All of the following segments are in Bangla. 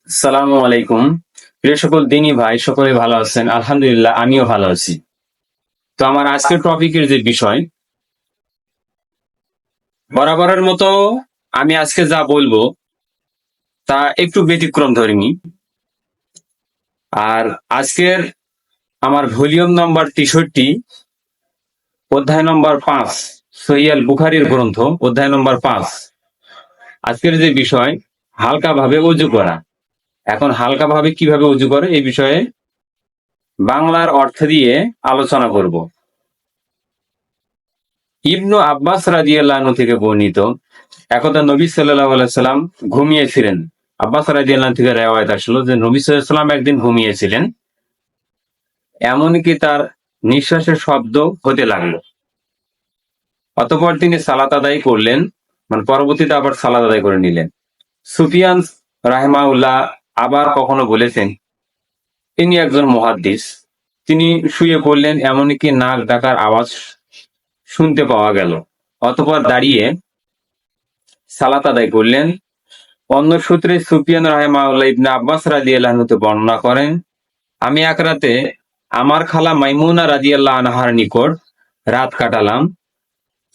সালামু আলাইকুম। প্রিয় সকল দিনী ভাই, সকলে ভালো আছেন? আলহামদুলিল্লাহ, আমিও ভালো আছি। তো আমার আজকের টপিকের যে বিষয়, বরাবরের মতো আমি আজকে যা বলবো তা একটু ব্যতিক্রম ধর্মী। আর আজকের আমার ভলিউম নম্বর 63, অধ্যায় নম্বর 5, সহিহ বুখারীর গ্রন্থ, অধ্যায় নম্বর 5। আজকের যে বিষয়, হালকাভাবে ওযু করা। এখন হালকাভাবে কিভাবে ওযু করে এই বিষয়ে বাংলার অর্থ দিয়ে আলোচনা করব। ইবনু আব্বাস রাদিয়াল্লাহু আনহু থেকে বর্ণিত, একদা নবী সাল্লাল্লাহু আলাইহি সাল্লাম ঘুমিয়েছিলেন। আব্বাস রাদিয়াল্লাহু আনহু থেকে রিওয়ায়াত আসলো যে নবী সাল্লাল্লাহু আলাইহি সাল্লাম একদিন ঘুমিয়েছিলেন, এমনকি তার নিঃশ্বাসের শব্দ হতে লাগলো। অতঃপর তিনি সালাত আদায় করলেন, মানে পরবর্তীতে আবার সালাত আদায় করে নিলেন। সুফিয়ান রাহিমাহুল্লাহ আবার কখনো বলেছেন, তিনি একজন মুহাদ্দিস, তিনি শুয়ে পড়লেন, এমনকি নাক ডাকার আওয়াজ শুনতে পাওয়া গেল। অতঃপর দাঁড়িয়ে সালাত আদায় করলেন। অন্য সূত্রে সুফিয়ান রাহিমাহুল্লাহ ইবনে আব্বাস রাদিয়াল্লাহু আনহু বর্ণনা করেন, আমি এক রাতে আমার খালা মাইমুনা রাদিয়াল্লাহু আনহার নিকট রাত কাটালাম।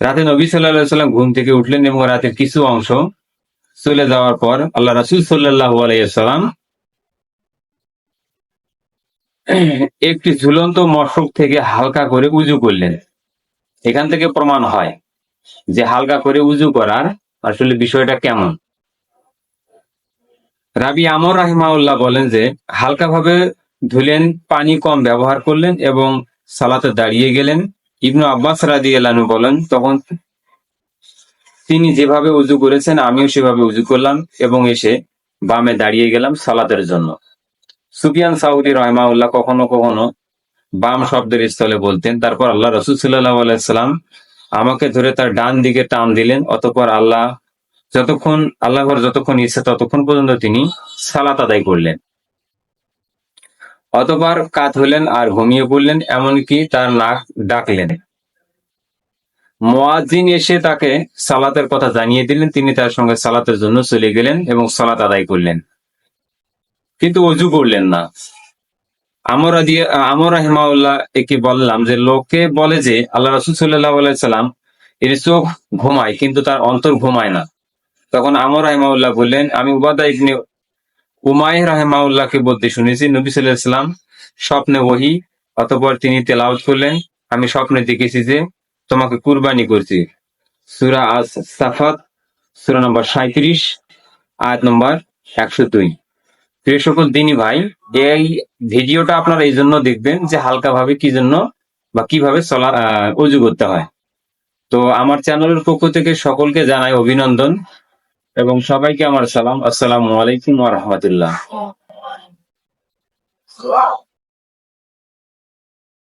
রাতে নবী সাল্লাল্লাহু আলাইহি সাল্লাম ঘুম থেকে উঠলেন এবং রাতের কিছু অংশ চলে যাওয়ার পর আল্লাহ রাসূল সাল্লাল্লাহু আলাইহি সাল্লাম একটি ঝুলন্ত মশক থেকে হালকা করে উযু করলেন। এখান থেকে প্রমাণ হয় যে হালকা করে উযু করার আসলে বিষয়টা কেমন। রাবি আমর রাহিমাহুল্লাহ বলেন যে হালকাভাবে ধুলেন, পানি কম ব্যবহার করলেন এবং সালাতে দাঁড়িয়ে গেলেন। ইবনু আব্বাস রাদিয়াল্লাহু আনহু বলেন, তখন তিনি যেভাবে উযু করেছেন আমিও সেভাবে উযু করলাম এবং এসে বামে দাঁড়িয়ে গেলাম সালাতের জন্য। সুফিয়ান সাউরি রাহিমাহুল্লাহ কখনো কখনো বাম শব্দের স্থলে বলতেন। তারপর আল্লাহ রাসূল সাল্লাল্লাহু আলাইহি সাল্লাম আমাকে ধরে তার ডান দিকে টান দিলেন। অতঃপর আল্লাহর যতক্ষণ ইচ্ছা ততক্ষণ পর্যন্ত তিনি সালাত আদায় করলেন। অতঃপর কাত হলেন আর ঘুমিয়ে পড়লেন, এমনকি তার নাক ডাকলেন। মুয়াজ্জিন এসে তাকে সালাতের কথা জানিয়ে দিলেন, তিনি তার সঙ্গে সালাতের জন্য চলে গেলেন এবং সালাত আদায় করলেন, কিন্তু অজু করলেন না। আমর রাহিমাহুল্লাহ একে বললাম যে লোকে বলে যে আল্লাহ রাসূল সাল্লাল্লাহু আলাইহি সাল্লাম এর চোখ ঘুমায় কিন্তু তার অন্তর ঘুমায় না। তখন আমর রাহিমাহুল্লাহ বললেন, আমি উবাদা ইবনে উমাইর রাহিমাহুল্লাহকে বলতে শুনেছি, নবী সাল্লাল্লাহু আলাইহি সাল্লাম স্বপ্নে ওহী। অতঃপর তিনি তেলাওয়াত করলেন, আমি স্বপ্নে দেখেছি যে তোমাকে কুরবানি করছি। সূরা আস-সাফাত, সূরা নম্বর 37, আয়াত নম্বর 102। প্রিয় সকল দিনী ভাই, এই ভিডিওটা আপনারা এই জন্য দেখবেন যে হালকাভাবে কি জন্য বা কিভাবে অজু করতে হয়। তো আমার চ্যানেলের পক্ষ থেকে সকলকে জানাই অভিনন্দন এবং সবাইকে আমার সালাম। আসসালামু আলাইকুম ওয়া রাহমাতুল্লাহ।